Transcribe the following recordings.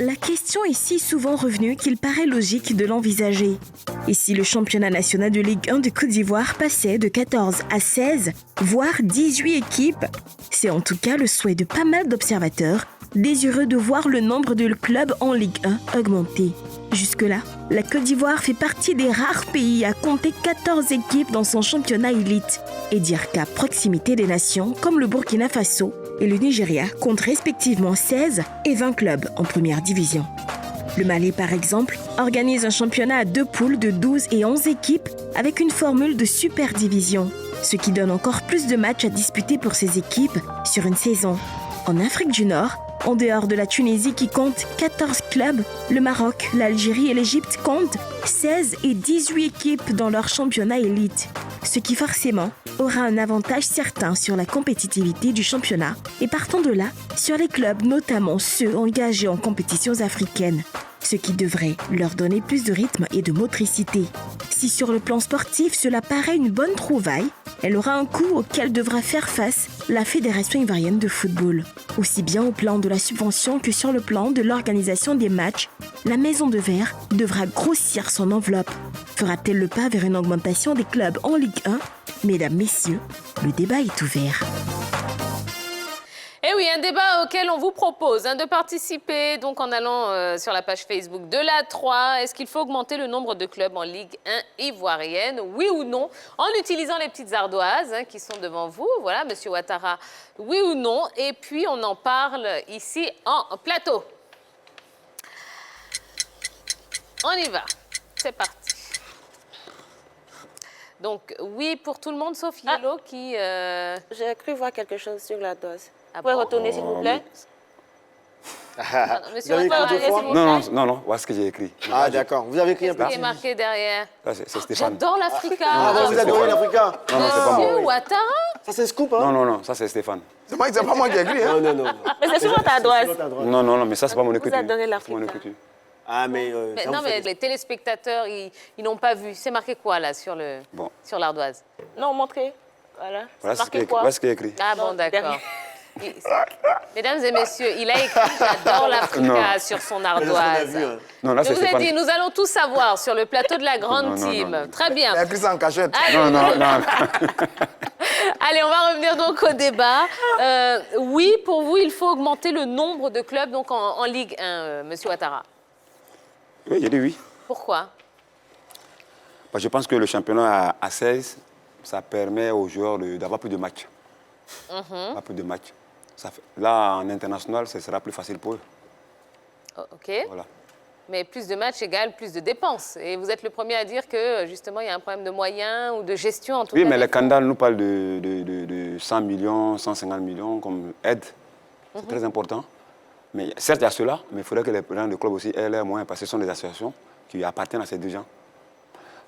La question est si souvent revenue qu'il paraît logique de l'envisager. Et si le championnat national de Ligue 1 de Côte d'Ivoire passait de 14 à 16, voire 18 équipes? C'est en tout cas le souhait de pas mal d'observateurs, désireux de voir le nombre de clubs en Ligue 1 augmenter. Jusque-là, la Côte d'Ivoire fait partie des rares pays à compter 14 équipes dans son championnat élite. Et dire qu'à proximité des nations, comme le Burkina Faso et le Nigeria, comptent respectivement 16 et 20 clubs en première division. Le Mali, par exemple, organise un championnat à 2 poules de 12 et 11 équipes avec une formule de super division, ce qui donne encore plus de matchs à disputer pour ces équipes sur une saison. En Afrique du Nord, en dehors de la Tunisie qui compte 14 clubs, le Maroc, l'Algérie et l'Égypte comptent 16 et 18 équipes dans leur championnat élite, ce qui forcément aura un avantage certain sur la compétitivité du championnat et partant de là, sur les clubs, notamment ceux engagés en compétitions africaines, ce qui devrait leur donner plus de rythme et de motricité. Si sur le plan sportif cela paraît une bonne trouvaille, elle aura un coût auquel devra faire face la Fédération ivoirienne de football. Aussi bien au plan de la subvention que sur le plan de l'organisation des matchs, la Maison de Verre devra grossir son enveloppe. Fera-t-elle le pas vers une augmentation des clubs en Ligue 1? Mesdames, messieurs, le débat est ouvert. Eh oui, un débat auquel on vous propose de participer donc en allant sur la page Facebook de la 3. Est-ce qu'il faut augmenter le nombre de clubs en Ligue 1 ivoirienne, oui ou non, en utilisant les petites ardoises qui sont devant vous. Voilà, Monsieur Ouattara, oui ou non. Et puis, on en parle ici en plateau. On y va. C'est parti. Donc, oui pour tout le monde, sauf Yellow qui... J'ai cru voir quelque chose sur la dose. Ah Vous pouvez bon? retourner, s'il vous plaît? Monsieur Vous avez Ouattara, écrit deux fois? s'il vous plaît. Non, voilà ce que j'ai écrit. Ah, d'accord. Vous avez écrit un Qu'est-ce qui est petit... marqué derrière? Là, c'est Stéphane. J'adore l'Africa. Ah, vous adorez l'Africa? Non, c'est pas Monsieur moi. Ouattara. Ça, c'est scoop, hein? Non, ça c'est Stéphane. C'est pas moi qui ai écrit, hein? Non. Mais c'est sur votre adresse. Non, mais ça c'est pas mon écriture. adorez C'est l'Africa. mon écriture. Ah, mais... Mais non, mais les téléspectateurs, ils n'ont pas vu. C'est marqué quoi, là, sur l'ardoise? Non, montrez. Voilà. Voilà C'est ce qui marqué quoi? voilà ce qui est écrit. Ah bon, Non, d'accord. derrière. Mesdames et messieurs, il a écrit « J'adore l'Africa » sur son ardoise. Non, là Je c'est vous ai Stéphane. dit, nous allons tout savoir sur le plateau de la grande Non, team. non. Très bien. Il a écrit ça en cachette. Allez. Non. Allez, on va revenir donc au débat. Oui, pour vous, il faut augmenter le nombre de clubs donc en Ligue 1, Monsieur Ouattara. Oui, j'ai dit oui. Pourquoi? Je pense que le championnat à 16, ça permet aux joueurs d'avoir plus de matchs. Pas plus de matchs. Là, en international, ce sera plus facile pour eux. Oh, OK. Voilà. Mais plus de matchs égale plus de dépenses. Et vous êtes le premier à dire que, justement, il y a un problème de moyens ou de gestion, en tout cas. Oui, mais les candidats nous parlent de 100 millions, 150 millions comme aide. C'est très important. Mais certes, il y a cela, mais il faudrait que les présidents de club aussi aient leurs moyens, parce que ce sont des associations qui appartiennent à ces deux gens.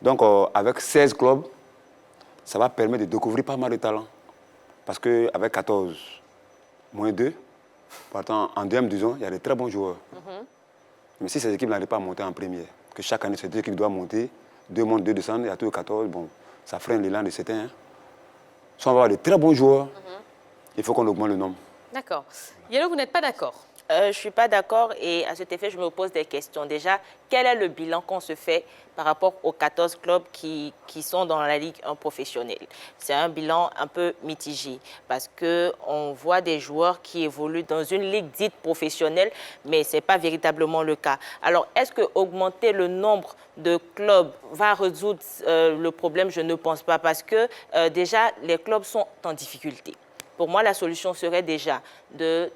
Donc, avec 16 clubs, ça va permettre de découvrir pas mal de talents. Parce qu'avec 14, moins 2, pourtant, en deuxième division, il y a de très bons joueurs. Mais si ces équipes n'arrivent pas à monter en première, que chaque année, ces deux équipes doivent monter, 2 montent, 2 descendent, il y a tous 14, bon, ça freine l'élan de certains. Hein. Si on va avoir de très bons joueurs, il faut qu'on augmente le nombre. D'accord. Yellow, vous n'êtes pas d'accord? Je ne suis pas d'accord et à cet effet, je me pose des questions. Déjà, quel est le bilan qu'on se fait par rapport aux 14 clubs qui sont dans la Ligue 1 professionnelle? C'est un bilan un peu mitigé parce qu'on voit des joueurs qui évoluent dans une ligue dite professionnelle, mais ce n'est pas véritablement le cas. Alors, est-ce qu'augmenter le nombre de clubs va résoudre le problème? Je ne pense pas parce que déjà, les clubs sont en difficulté. Pour moi, la solution serait déjà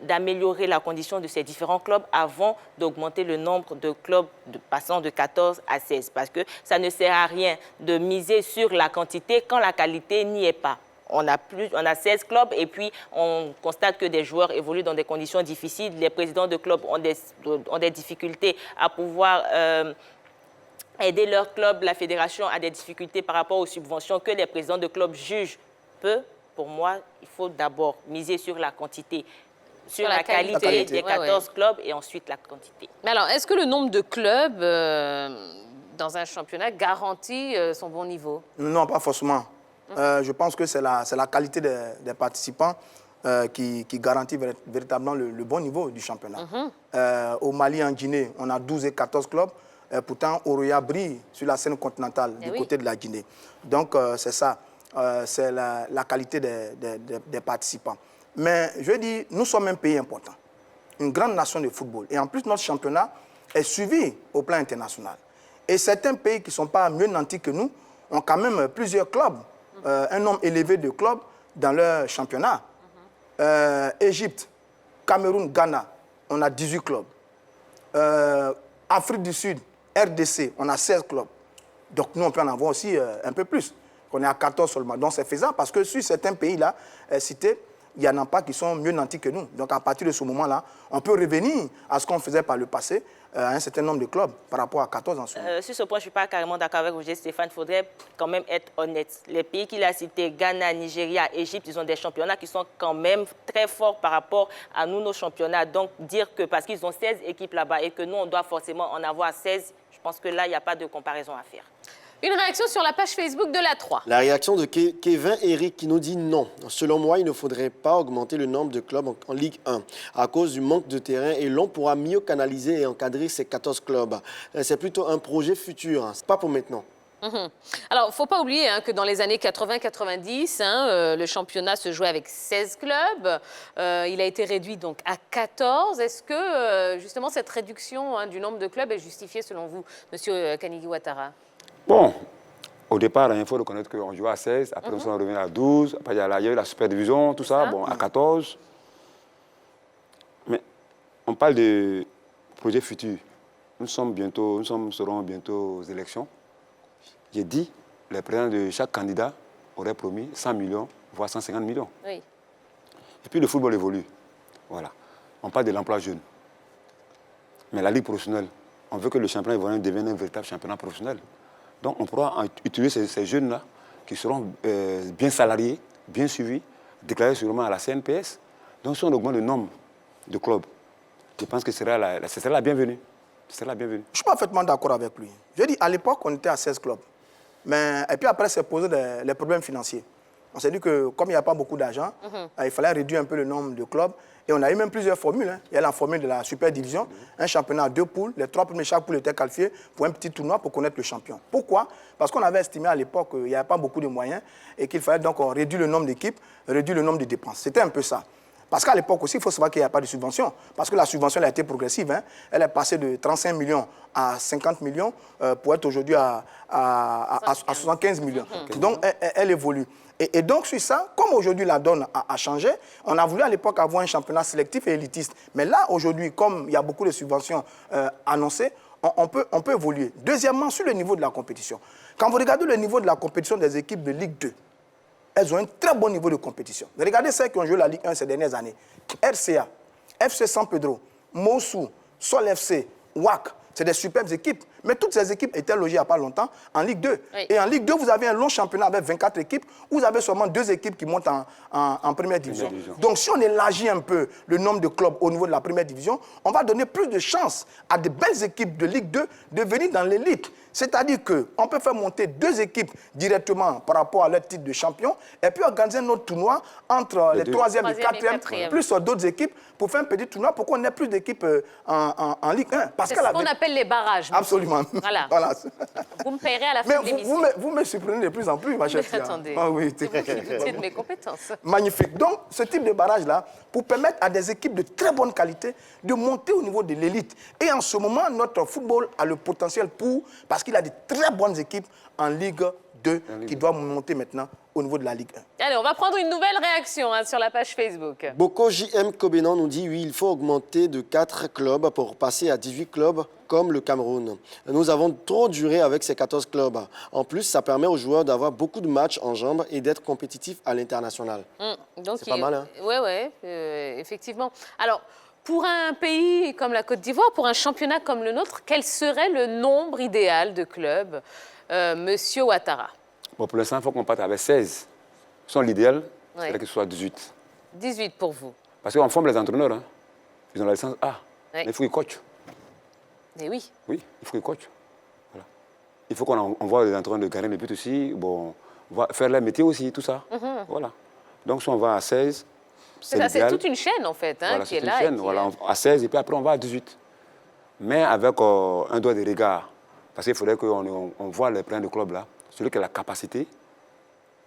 d'améliorer la condition de ces différents clubs avant d'augmenter le nombre de clubs passant de 14 à 16. Parce que ça ne sert à rien de miser sur la quantité quand la qualité n'y est pas. On a 16 clubs et puis on constate que des joueurs évoluent dans des conditions difficiles. Les présidents de clubs ont des difficultés à pouvoir aider leur club. La fédération a des difficultés par rapport aux subventions que les présidents de clubs jugent peu. Pour moi, il faut d'abord miser sur la quantité, sur la qualité des 14 clubs et ensuite la quantité. Mais alors, est-ce que le nombre de clubs dans un championnat garantit son bon niveau? Non, pas forcément. Je pense que c'est la qualité des participants. qui garantit véritablement le bon niveau du championnat. Au Mali, en Guinée, on a 12 et 14 clubs. Pourtant, Oroya brille sur la scène continentale du côté de la Guinée. Donc, c'est ça. C'est la qualité des participants. Mais je dis, nous sommes un pays important, une grande nation de football. Et en plus, notre championnat est suivi au plan international. Et certains pays qui ne sont pas mieux nantis que nous ont quand même plusieurs clubs, un nombre élevé de clubs dans leur championnat. Égypte, Cameroun, Ghana, on a 18 clubs. Afrique du Sud, RDC, on a 16 clubs. Donc nous, on peut en avoir aussi un peu plus. On est à 14 seulement. Donc c'est faisable parce que sur certains pays-là cités, il n'y en a pas qui sont mieux nantis que nous. Donc à partir de ce moment-là, on peut revenir à ce qu'on faisait par le passé, à un certain nombre de clubs par rapport à 14 en ce moment. Sur ce point, je ne suis pas carrément d'accord avec Roger Stéphane. Il faudrait quand même être honnête. Les pays qu'il a cités, Ghana, Nigeria, Égypte, ils ont des championnats qui sont quand même très forts par rapport à nous, nos championnats. Donc dire que parce qu'ils ont 16 équipes là-bas et que nous, on doit forcément en avoir 16, je pense que là, il n'y a pas de comparaison à faire. Une réaction sur la page Facebook de la 3. La réaction de Kevin Eric qui nous dit non. Selon moi, il ne faudrait pas augmenter le nombre de clubs en Ligue 1 à cause du manque de terrain et l'on pourra mieux canaliser et encadrer ces 14 clubs. C'est plutôt un projet futur, hein. C'est pas pour maintenant. Alors, il ne faut pas oublier que dans les années 80-90, le championnat se jouait avec 16 clubs. Il a été réduit donc à 14. Est-ce que, justement, cette réduction du nombre de clubs est justifiée, selon vous, M. Kanigi Ouattara? Bon, au départ, il faut reconnaître qu'on jouait à 16, après on est revenu à 12, après il y a eu la super division, tout ça, bon, à 14. Mais on parle de projet futur. Nous serons bientôt aux élections. J'ai dit, les présidents de chaque candidat auraient promis 100 millions, voire 150 millions. Oui. Et puis le football évolue. Voilà. On parle de l'emploi jeune. Mais la Ligue professionnelle, on veut que le championnat ivoirien devienne un véritable championnat professionnel. Donc on pourra utiliser ces jeunes-là qui seront bien salariés, bien suivis, déclarés sûrement à la CNPS. Donc si on augmente le nombre de clubs, je pense que ce sera la bienvenue. Ce sera la bienvenue. Je suis parfaitement d'accord avec lui. Je dis, à l'époque, on était à 16 clubs. Et puis après, c'est posé les problèmes financiers. On s'est dit que comme il n'y a pas beaucoup d'argent, il fallait réduire un peu le nombre de clubs. Et on a eu même plusieurs formules. Il y a la formule de la super division, un championnat à 2 poules. Les 3 premiers, chaque poule était qualifiée pour un petit tournoi pour connaître le champion. Pourquoi? Parce qu'on avait estimé à l'époque qu'il n'y avait pas beaucoup de moyens et qu'il fallait donc réduire le nombre d'équipes, réduire le nombre de dépenses. C'était un peu ça. Parce qu'à l'époque aussi, il faut savoir qu'il n'y a pas de subvention. Parce que la subvention elle a été progressive. Elle est passée de 35 millions à 50 millions pour être aujourd'hui à 75 millions. Donc, elle évolue. Et donc, sur ça, comme aujourd'hui la donne a changé, on a voulu à l'époque avoir un championnat sélectif et élitiste. Mais là, aujourd'hui, comme il y a beaucoup de subventions annoncées, on peut évoluer. Deuxièmement, sur le niveau de la compétition. Quand vous regardez le niveau de la compétition des équipes de Ligue 2, elles ont un très bon niveau de compétition. Regardez celles qui ont joué la Ligue 1 ces dernières années. RCA, FC San Pedro, Mossou, Sol FC, WAC, c'est des superbes équipes. Mais toutes ces équipes étaient logées il n'y a pas longtemps en Ligue 2. Oui. Et en Ligue 2, vous avez un long championnat avec 24 équipes, où vous avez seulement 2 équipes qui montent en première division. Donc si on élargit un peu le nombre de clubs au niveau de la première division, on va donner plus de chances à de belles équipes de Ligue 2 de venir dans l'élite. C'est-à-dire qu'on peut faire monter 2 équipes directement par rapport à leur titre de champion et puis organiser un autre tournoi entre les 3e et 4e, plus d'autres équipes pour faire un petit tournoi pour qu'on ait plus d'équipes en Ligue 1. C'est ce qu'on appelle les barrages. Absolument. Voilà. Voilà. Vous me paierez à la fin de l'émission. Vous me surprenez de plus en plus, ma chère. Attendez, oui, c'est vous qui doutez de mes compétences. Magnifique. Donc, ce type de barrage-là, pour permettre à des équipes de très bonne qualité de monter au niveau de l'élite. Et en ce moment, notre football a le potentiel parce qu'il a de très bonnes équipes en Ligue 2 qui doivent monter maintenant au niveau de la Ligue 1. Allez, on va prendre une nouvelle réaction sur la page Facebook. Boko JM Kobenan nous dit oui, il faut augmenter de 4 clubs pour passer à 18 clubs comme le Cameroun. Nous avons trop duré avec ces 14 clubs. En plus, ça permet aux joueurs d'avoir beaucoup de matchs en jambes et d'être compétitifs à l'international. C'est pas mal, hein? Oui, effectivement. Alors, pour un pays comme la Côte d'Ivoire, pour un championnat comme le nôtre, quel serait le nombre idéal de clubs, Monsieur Ouattara? Bon, pour l'instant, il faut qu'on parte avec 16. L'idéal, c'est que ce soit 18. 18 pour vous. Parce qu'on forme les entraîneurs. Hein. Ils ont la licence A. Mais il faut qu'ils coachent. Et oui. Oui, il faut qu'ils coachent. Voilà. Il faut qu'on voit les entraîneurs de gagner le but aussi, faire leur métier aussi, tout ça. Voilà. Donc, si on va à 16, C'est ça, c'est toute une chaîne, en fait, voilà, qui est là. C'est une chaîne, voilà, à 16, et puis après, on va à 18. Mais avec un doigt de regard. Parce qu'il faudrait qu'on voit les plans de club là, celui qui a la capacité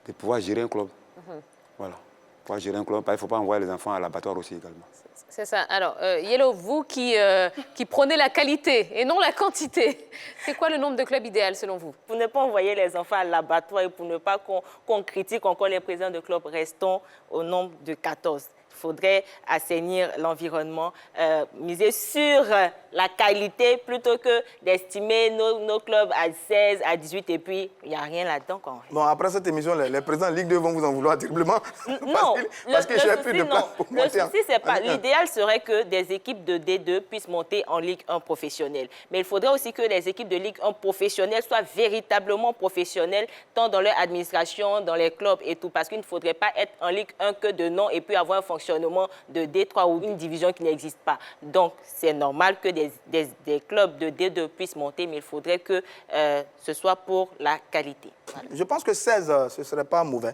de pouvoir gérer un club. Voilà. Pouvoir gérer un club, il ne faut pas envoyer les enfants à l'abattoir aussi également. C'est ça. Alors, Yellow, vous qui prenez la qualité et non la quantité, c'est quoi le nombre de clubs idéal selon vous? Pour ne pas envoyer les enfants à l'abattoir et pour ne pas qu'on critique encore les présidents de club, restons au nombre de 14. Il faudrait assainir l'environnement, miser sur la qualité plutôt que d'estimer nos clubs à 16, à 18 et puis il n'y a rien là-dedans. Bon, après cette émission, les présidents de Ligue 2 vont vous en vouloir terriblement. Non, parce que j'ai plus de place pour monter. Le souci, c'est pas. L'idéal serait que des équipes de D2 puissent monter en Ligue 1 professionnelle. Mais il faudrait aussi que les équipes de Ligue 1 professionnelle soient véritablement professionnelles, tant dans leur administration, dans les clubs et tout. Parce qu'il ne faudrait pas être en Ligue 1 que de nom et puis avoir un fonctionnement de D3 ou une division qui n'existe pas. Donc, c'est normal que des clubs de D2 puissent monter, mais il faudrait que ce soit pour la qualité. Voilà. Je pense que 16, ce ne serait pas mauvais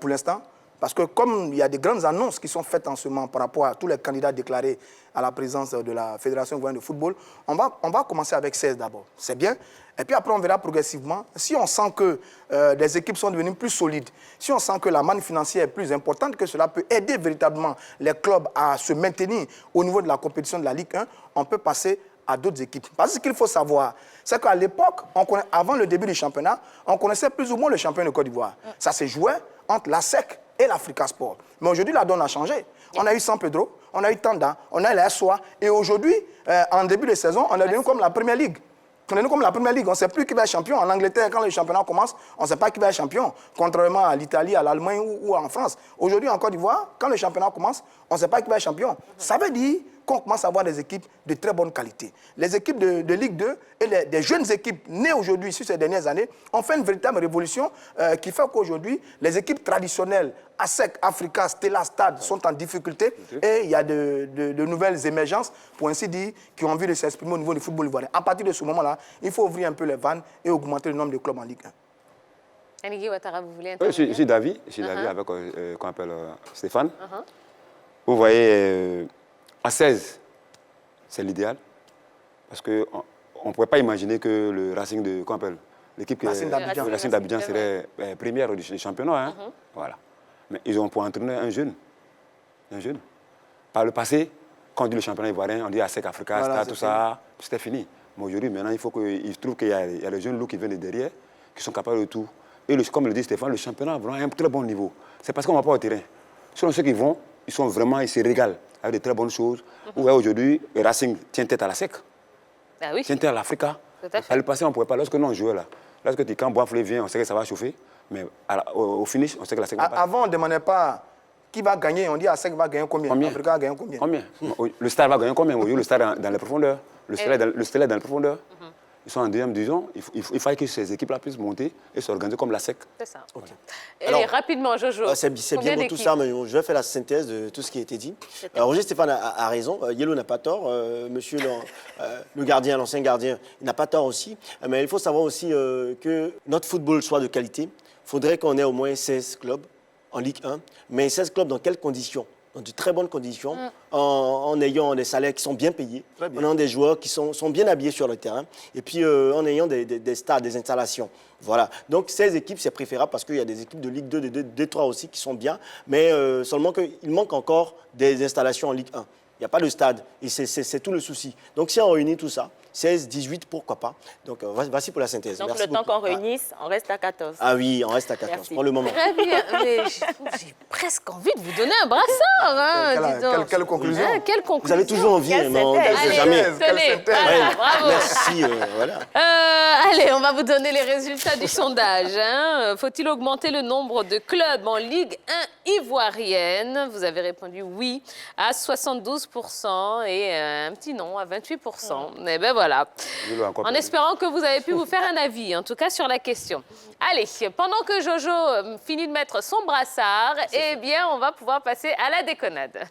pour l'instant. Parce que comme il y a des grandes annonces qui sont faites en ce moment par rapport à tous les candidats déclarés à la présidence de la Fédération ivoirienne de football, on va commencer avec 16 d'abord. C'est bien. Et puis après, on verra progressivement. Si on sent que les équipes sont devenues plus solides, si on sent que la manne financière est plus importante, que cela peut aider véritablement les clubs à se maintenir au niveau de la compétition de la Ligue 1, on peut passer à d'autres équipes. Parce que ce qu'il faut savoir, c'est qu'à l'époque, avant le début du championnat, on connaissait plus ou moins le champion de Côte d'Ivoire. Ça se jouait entre la SEC et l'Africa Sport. Mais aujourd'hui, la donne a changé. On a eu San Pedro, on a eu Tanda, on a eu la SOA. Et aujourd'hui, en début de saison, on est devenu comme la Première Ligue. On est devenu comme la Première Ligue. On ne sait plus qui va être champion. En Angleterre, quand le championnat commence, on ne sait pas qui va être champion. Contrairement à l'Italie, à l'Allemagne ou en France. Aujourd'hui, en Côte d'Ivoire, quand le championnat commence, on ne sait pas qui va être champion. Ça veut dire qu'on commence à avoir des équipes de très bonne qualité. Les équipes de Ligue 2 et des jeunes équipes nées aujourd'hui, sur ces dernières années, ont fait une véritable révolution qui fait qu'aujourd'hui, les équipes traditionnelles, ASEC, Africa, Stella, Stade, sont en difficulté et il y a de nouvelles émergences, pour ainsi dire, qui ont envie de s'exprimer au niveau du football ivoirien. À partir de ce moment-là, il faut ouvrir un peu les vannes et augmenter le nombre de clubs en Ligue 1. Anigui Ouattara, vous voulez intervenir? Je suis d'avis avec qu'on appelle Stéphane. Vous voyez, à 16, c'est l'idéal. Parce qu'on ne pourrait pas imaginer que le Racing de, qu'on appelle, l'équipe Racing d'Abidjan serait première du championnat. Hein. Voilà. Mais ils ont pour entraîner un jeune. Par le passé, quand on dit le championnat ivoirien, on dit ASEC, Africa, voilà, Stade, tout ça, c'était fini. Mais aujourd'hui, maintenant, il faut qu'ils trouvent qu'il y a les jeunes loups qui viennent de derrière, qui sont capables de tout. Et comme le dit Stéphane, le championnat a vraiment un très bon niveau. C'est parce qu'on ne va pas au terrain. Selon ceux qui vont, ils se régalent avec de très bonnes choses. Aujourd'hui, le Racing tient tête à la SEC. Ah oui. Tient tête à l'Africa. À le passé, on ne pouvait pas. Lorsque nous on jouait là, quand Boisflé vient, on sait que ça va chauffer. Mais au finish, on sait que la SEC va pas. Avant, on ne demandait pas qui va gagner. On dit la SEC va gagner combien? Africa va gagner combien? Le Stade va gagner combien? Le Stade dans les profondeurs. Le Stade est dans les profondeurs. Ils sont en deuxième division. Il fallait que ces équipes-là puissent monter et s'organiser comme la SEC. C'est ça. Okay. Et rapidement, Jojo. C'est bien beau tout ça, mais je vais faire la synthèse de tout ce qui a été dit. Roger Stéphane a raison. Yellow n'a pas tort. Monsieur le gardien, l'ancien gardien, il n'a pas tort aussi. Mais il faut savoir aussi que notre football soit de qualité. Il faudrait qu'on ait au moins 16 clubs en Ligue 1. Mais 16 clubs dans quelles conditions? Dans de très bonnes conditions, en ayant des salaires qui sont bien payés, en ayant des joueurs qui sont bien habillés sur le terrain, et puis en ayant des stades, des installations. Voilà. Donc, ces équipes, c'est préférable parce qu'il y a des équipes de Ligue 2, de D3 aussi qui sont bien, mais seulement qu'il manque encore des installations en Ligue 1. Il n'y a pas de stade, et c'est tout le souci. Donc, si on réunit tout ça, 16, 18, pourquoi pas. Donc, voici pour la synthèse. Donc, merci le temps qu'on réunisse, on reste à 14. Ah oui, on reste à 14. Merci. Pour le moment. Très bien. J'ai presque envie de vous donner un brassard. Quelle conclusion? Quelle conclusion? Vous avez toujours envie, mais on ne sait jamais. Tenez, voilà, bravo. Merci. Voilà. Allez, on va vous donner les résultats du sondage. Faut-il augmenter le nombre de clubs en Ligue 1 ivoirienne? Vous avez répondu oui à 72% et un petit non à 28%. Et ben voilà. En espérant que vous avez pu vous faire un avis, en tout cas sur la question. Allez, pendant que Jojo finit de mettre son brassard, eh bien, on va pouvoir passer à la déconnade.